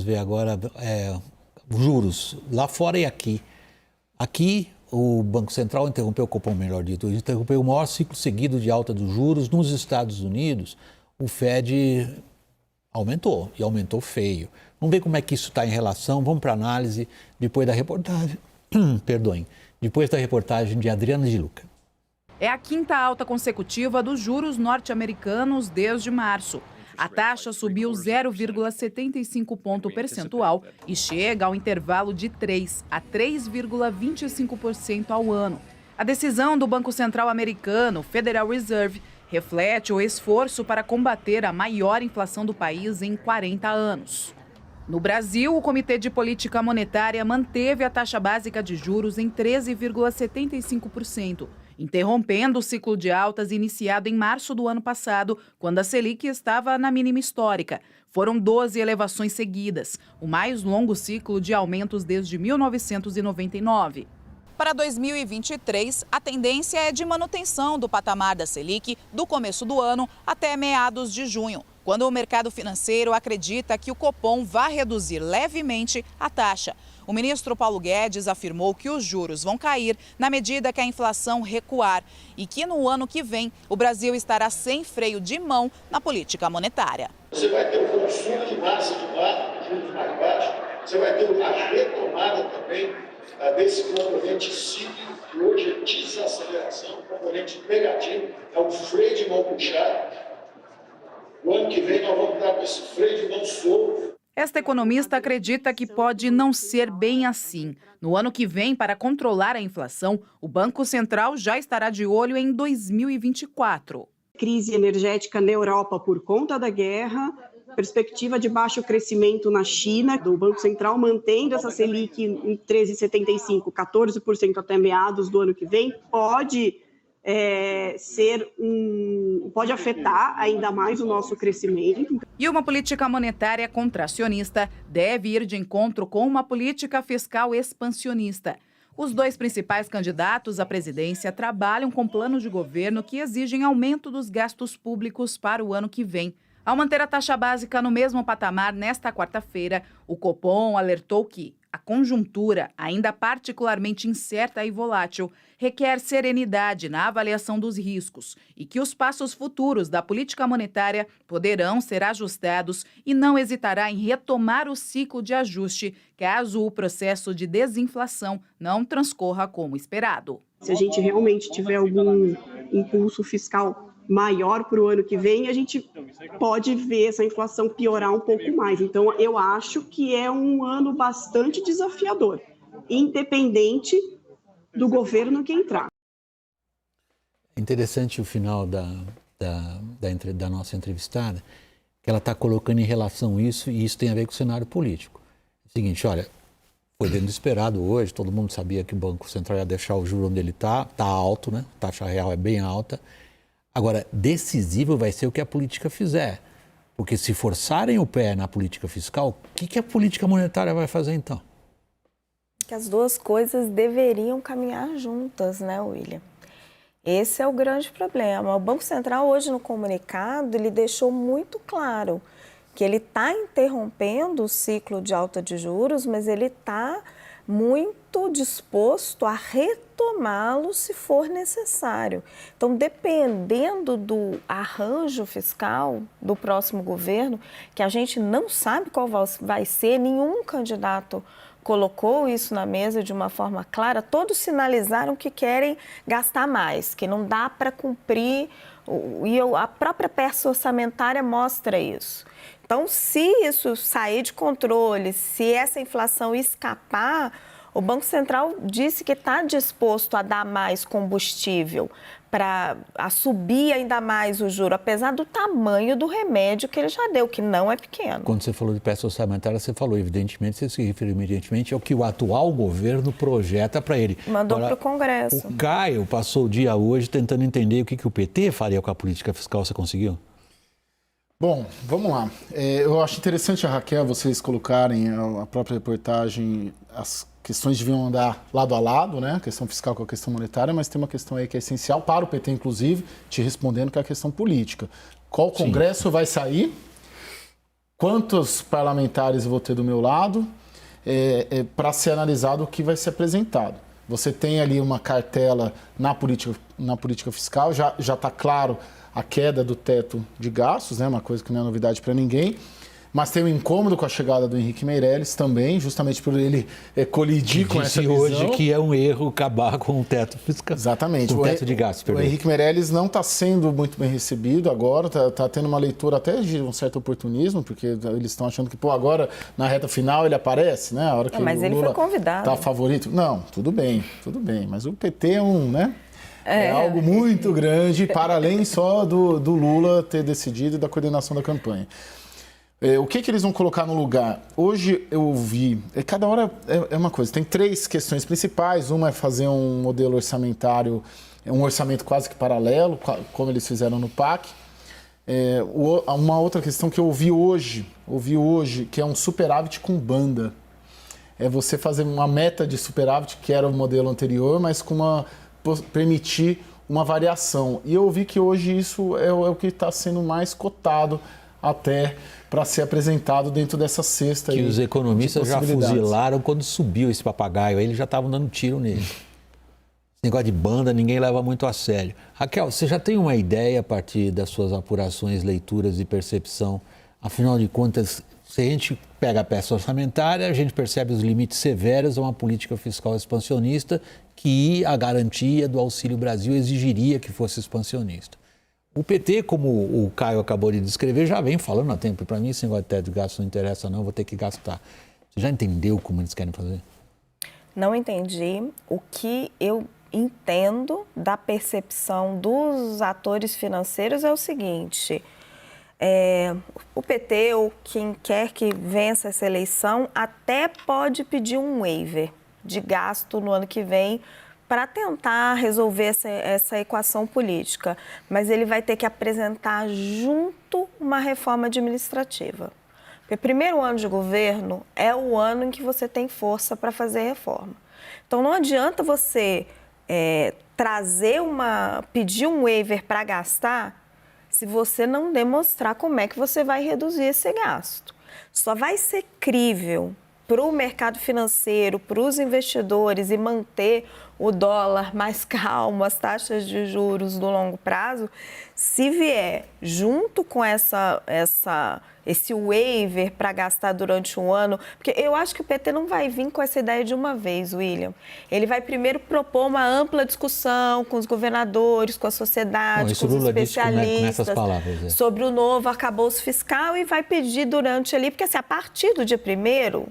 Ver agora juros lá fora e aqui. Aqui, o Banco Central interrompeu, o Copom, melhor dito, interrompeu o maior ciclo seguido de alta dos juros. Nos Estados Unidos, o Fed aumentou, e aumentou feio. Vamos ver como é que isso está em relação, vamos para a análise depois da reportagem, perdoem, depois da reportagem de Adriana de Luca. É a quinta alta consecutiva dos juros norte-americanos desde março. A taxa subiu 0,75 ponto percentual e chega ao intervalo de 3 a 3,25% ao ano. A decisão do Banco Central americano, Federal Reserve, reflete o esforço para combater a maior inflação do país em 40 anos. No Brasil, o Comitê de Política Monetária manteve a taxa básica de juros em 13,75%. Interrompendo o ciclo de altas iniciado em março do ano passado, quando a Selic estava na mínima histórica. Foram 12 elevações seguidas, o mais longo ciclo de aumentos desde 1999. Para 2023, a tendência é de manutenção do patamar da Selic do começo do ano até meados de junho, quando o mercado financeiro acredita que o Copom vai reduzir levemente a taxa. O ministro Paulo Guedes afirmou que os juros vão cair na medida que a inflação recuar e que no ano que vem o Brasil estará sem freio de mão na política monetária. Você vai ter o consumo de massa de juros mais baixos, você vai ter a retomada também desse componente cíclico, que hoje é desaceleração, componente negativo, é o freio de mão puxado. No ano que vem nós vamos estar com esse freio de mão solto. Esta economista acredita que pode não ser bem assim. No ano que vem, para controlar a inflação, o Banco Central já estará de olho em 2024. Crise energética na Europa por conta da guerra, perspectiva de baixo crescimento na China, do Banco Central mantendo essa Selic em 13,75%, 14% até meados do ano que vem, pode pode afetar ainda mais o nosso crescimento. E uma política monetária contracionista deve ir de encontro com uma política fiscal expansionista. Os dois principais candidatos à presidência trabalham com planos de governo que exigem aumento dos gastos públicos para o ano que vem. Ao manter a taxa básica no mesmo patamar nesta quarta-feira, o Copom alertou que a conjuntura, ainda particularmente incerta e volátil, requer serenidade na avaliação dos riscos e que os passos futuros da política monetária poderão ser ajustados e não hesitará em retomar o ciclo de ajuste caso o processo de desinflação não transcorra como esperado. Se a gente realmente tiver algum impulso fiscal maior para o ano que vem, a gente pode ver essa inflação piorar um pouco mais. Então, eu acho que é um ano bastante desafiador, independente do governo que entrar. É interessante o final da nossa entrevistada, que ela está colocando em relação a isso, e isso tem a ver com o cenário político. É o seguinte, olha, foi dentro do esperado hoje, todo mundo sabia que o Banco Central ia deixar o juro onde ele está alto, né? A taxa real é bem alta. Agora, decisivo vai ser o que a política fizer, porque se forçarem o pé na política fiscal, o que a política monetária vai fazer então? Que as duas coisas deveriam caminhar juntas, né, William? Esse é o grande problema. O Banco Central hoje no comunicado, ele deixou muito claro que ele está interrompendo o ciclo de alta de juros, mas ele está muito disposto a retomá-lo se for necessário. Então, dependendo do arranjo fiscal do próximo governo, que a gente não sabe qual vai ser, nenhum candidato colocou isso na mesa de uma forma clara, todos sinalizaram que querem gastar mais, que não dá para cumprir, e a própria peça orçamentária mostra isso. Então, se isso sair de controle, se essa inflação escapar, o Banco Central disse que está disposto a dar mais combustível para subir ainda mais o juro, apesar do tamanho do remédio que ele já deu, que não é pequeno. Quando você falou de peça orçamentária, você falou, evidentemente, você se referiu evidentemente ao que o atual governo projeta para ele. Mandou para o Congresso. O Caio passou o dia hoje tentando entender o que o PT faria com a política fiscal, você conseguiu? Bom, vamos lá. Eu acho interessante, a Raquel, vocês colocarem a própria reportagem, as questões deviam andar lado a lado, né? A questão fiscal com a questão monetária, mas tem uma questão aí que é essencial para o PT, inclusive, te respondendo, que é a questão política. Qual Congresso vai sair? quantos parlamentares eu vou ter do meu lado, para ser analisado o que vai ser apresentado. Você tem ali uma cartela na política fiscal, já está claro a queda do teto de gastos, né, uma coisa que não é novidade para ninguém. Mas tem um incômodo com a chegada do Henrique Meirelles também, justamente por ele colidir com essa visão. Hoje que é um erro acabar com o teto fiscal. Exatamente. Com o teto de gastos, o Henrique Meirelles não está sendo muito bem recebido agora, está tendo uma leitura até de um certo oportunismo, porque eles estão achando que, agora na reta final ele aparece, né? A hora que mas o ele Lula foi convidado. Está favorito. Não, tudo bem, mas o PT é algo muito grande, para além só do Lula ter decidido e da coordenação da campanha. O que eles vão colocar no lugar? Hoje eu vi, cada hora é uma coisa, tem 3 questões principais. Uma é fazer um modelo orçamentário, um orçamento quase que paralelo, como eles fizeram no PAC. Uma outra questão que eu ouvi hoje, que é um superávit com banda. É você fazer uma meta de superávit, que era o modelo anterior, mas permitir uma variação. E eu ouvi que hoje isso é o que está sendo mais cotado até para ser apresentado dentro dessa cesta. Que os economistas já fuzilaram quando subiu esse papagaio, aí eles já estavam dando tiro nele. Esse negócio de banda ninguém leva muito a sério. Raquel, você já tem uma ideia a partir das suas apurações, leituras e percepção? Afinal de contas, se a gente pega a peça orçamentária, a gente percebe os limites severos a uma política fiscal expansionista que a garantia do Auxílio Brasil exigiria que fosse expansionista. O PT, como o Caio acabou de descrever, já vem falando há tempo. Para mim, esse negócio de teto de gasto não interessa, não, vou ter que gastar. Você já entendeu como eles querem fazer? Não entendi. O que eu entendo da percepção dos atores financeiros é o seguinte: o PT, ou quem quer que vença essa eleição, até pode pedir um waiver de gasto no ano que vem para tentar resolver essa equação política, mas ele vai ter que apresentar junto uma reforma administrativa. Porque o primeiro ano de governo é o ano em que você tem força para fazer reforma. Então não adianta você pedir um waiver para gastar se você não demonstrar como é que você vai reduzir esse gasto. Só vai ser crível para o mercado financeiro, para os investidores e manter o dólar mais calmo, as taxas de juros do longo prazo, se vier junto com esse waiver para gastar durante um ano, porque eu acho que o PT não vai vir com essa ideia de uma vez, William. Ele vai primeiro propor uma ampla discussão com os governadores, com a sociedade, com os especialistas, sobre o novo arcabouço fiscal e vai pedir durante ali, porque assim, a partir do dia 1º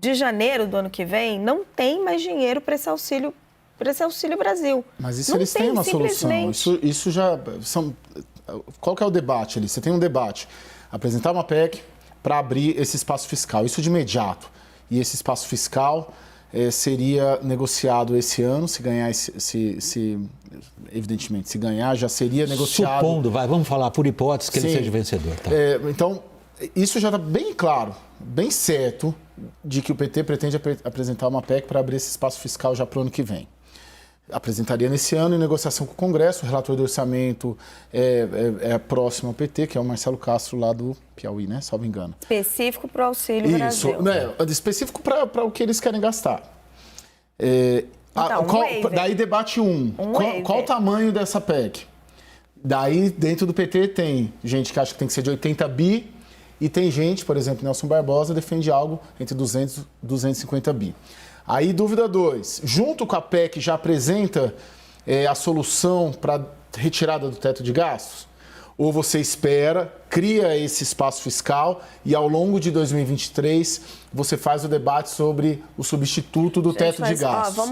de janeiro do ano que vem, não tem mais dinheiro para esse Auxílio Brasil. Mas isso eles têm uma solução. Isso já são... Qual que é o debate ali? Você tem um debate. Apresentar uma PEC para abrir esse espaço fiscal. Isso de imediato. E esse espaço fiscal seria negociado esse ano, se ganhar, evidentemente, se ganhar, já seria negociado... Supondo, vamos falar por hipótese que ele seja vencedor. Tá? Então, isso já está bem claro, bem certo, de que o PT pretende apresentar uma PEC para abrir esse espaço fiscal já para o ano que vem. Apresentaria nesse ano em negociação com o Congresso. O relator do orçamento é próximo ao PT, que é o Marcelo Castro, lá do Piauí, né? Salvo engano. Específico para o Auxílio Brasil. Isso, específico para o que eles querem gastar. Daí debate qual o tamanho dessa PEC? Daí, dentro do PT, tem gente que acha que tem que ser de 80 bi, e tem gente, por exemplo, Nelson Barbosa, defende algo entre 200 e 250 bi. Aí, dúvida 2. Junto com a PEC, já apresenta a solução para retirada do teto de gastos? Ou você espera, cria esse espaço fiscal e, ao longo de 2023, você faz o debate sobre o substituto do teto de gastos?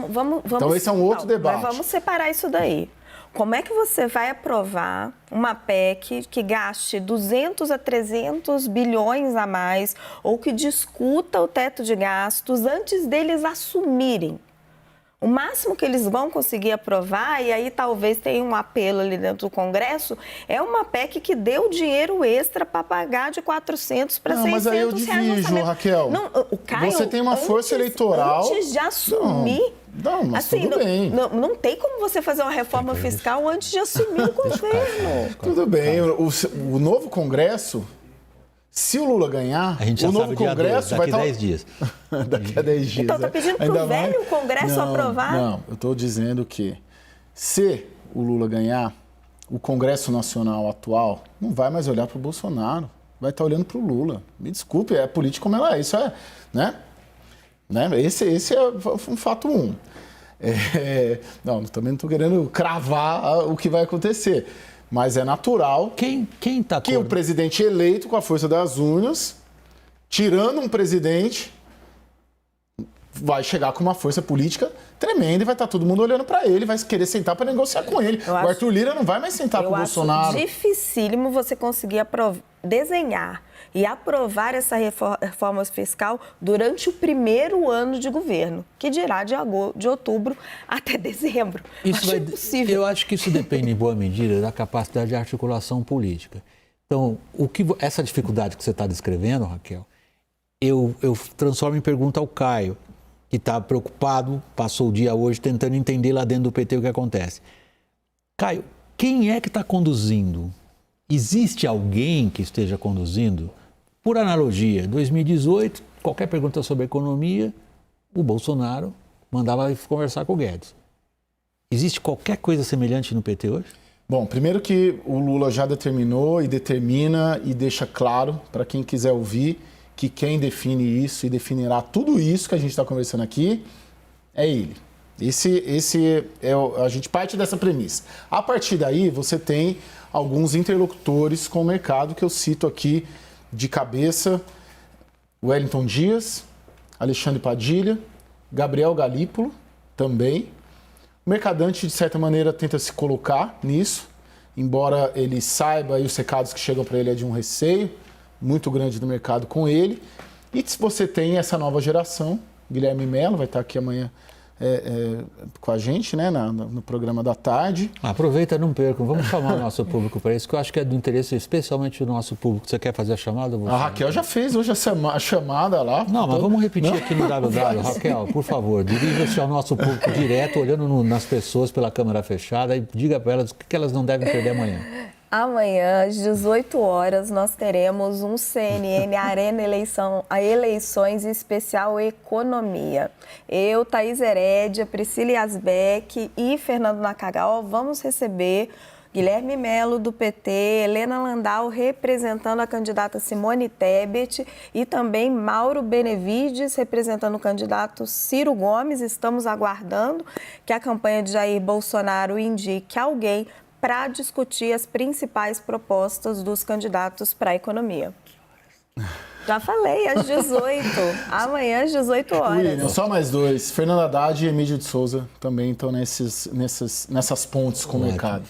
Então, esse é um outro debate. Mas vamos separar isso daí. Como é que você vai aprovar uma PEC que gaste 200 a 300 bilhões a mais ou que discuta o teto de gastos antes deles assumirem? O máximo que eles vão conseguir aprovar, e aí talvez tenha um apelo ali dentro do Congresso, é uma PEC que deu dinheiro extra para pagar de 400 para 600 reais. Mas aí eu divido, Raquel. Não, o Caio, você tem uma força eleitoral... Antes de assumir... Não, mas assim, tudo bem. Não tem como você fazer uma reforma fiscal antes de assumir o governo. Tudo bem. O novo Congresso Se o Lula ganhar, A gente já o novo sabe dia Congresso 10, vai daqui estar... 10 dias. Daqui a 10 dias. Então está pedindo para o velho Congresso aprovar? Não, eu estou dizendo que se o Lula ganhar, o Congresso Nacional atual não vai mais olhar para o Bolsonaro, vai estar olhando para o Lula. Me desculpe, é a política como ela é. Isso é, né? Esse é um fato 1. Não, também não estou querendo cravar o que vai acontecer. Mas é natural Quem está que o presidente eleito com a força das urnas, tirando um presidente, vai chegar com uma força política tremenda e vai estar todo mundo olhando para ele, vai querer sentar para negociar com ele. O Arthur Lira não vai mais sentar com o Bolsonaro. Eu acho dificílimo você conseguir desenhar e aprovar essa reforma fiscal durante o primeiro ano de governo, que dirá de outubro até dezembro. Impossível. Eu acho que isso depende, em boa medida, da capacidade de articulação política. Então, essa dificuldade que você está descrevendo, Raquel, eu transformo em pergunta ao Caio, que está preocupado, passou o dia hoje tentando entender lá dentro do PT o que acontece. Caio, quem é que está conduzindo? Existe alguém que esteja conduzindo? Por analogia, 2018, qualquer pergunta sobre economia, o Bolsonaro mandava conversar com o Guedes. Existe qualquer coisa semelhante no PT hoje? Bom, primeiro que o Lula já determinou e determina e deixa claro para quem quiser ouvir que quem define isso e definirá tudo isso que a gente está conversando aqui é ele. A gente parte dessa premissa. A partir daí, você tem alguns interlocutores com o mercado que eu cito aqui de cabeça: Wellington Dias, Alexandre Padilha, Gabriel Galípolo também. O mercadante, de certa maneira, tenta se colocar nisso, embora ele saiba e os recados que chegam para ele é de um receio muito grande do mercado com ele. E se você tem essa nova geração, Guilherme Mello vai estar aqui amanhã com a gente, né, no programa da tarde. Aproveita, não percam. Vamos chamar o nosso público para isso, que eu acho que é do interesse especialmente do nosso público. Você quer fazer a chamada? A Raquel já fez hoje a chamada lá. Não, mas vamos repetir aqui no WW. Raquel, por favor, dirija-se ao nosso público direto, olhando nas pessoas pela câmera fechada e diga para elas o que elas não devem perder amanhã. Amanhã, às 18 horas, nós teremos um CNN Arena Eleições Especial Economia. Eu, Thaís Herédia, Priscila Yasbeck e Fernando Nakagawa vamos receber Guilherme Mello, do PT, Helena Landau, representando a candidata Simone Tebet, e também Mauro Benevides, representando o candidato Ciro Gomes. Estamos aguardando que a campanha de Jair Bolsonaro indique alguém para discutir as principais propostas dos candidatos para a economia. Já falei, às 18. Amanhã, às 18 horas. William, só mais 2. Fernando Haddad e Emílio de Souza também estão nessas pontes com o mercado.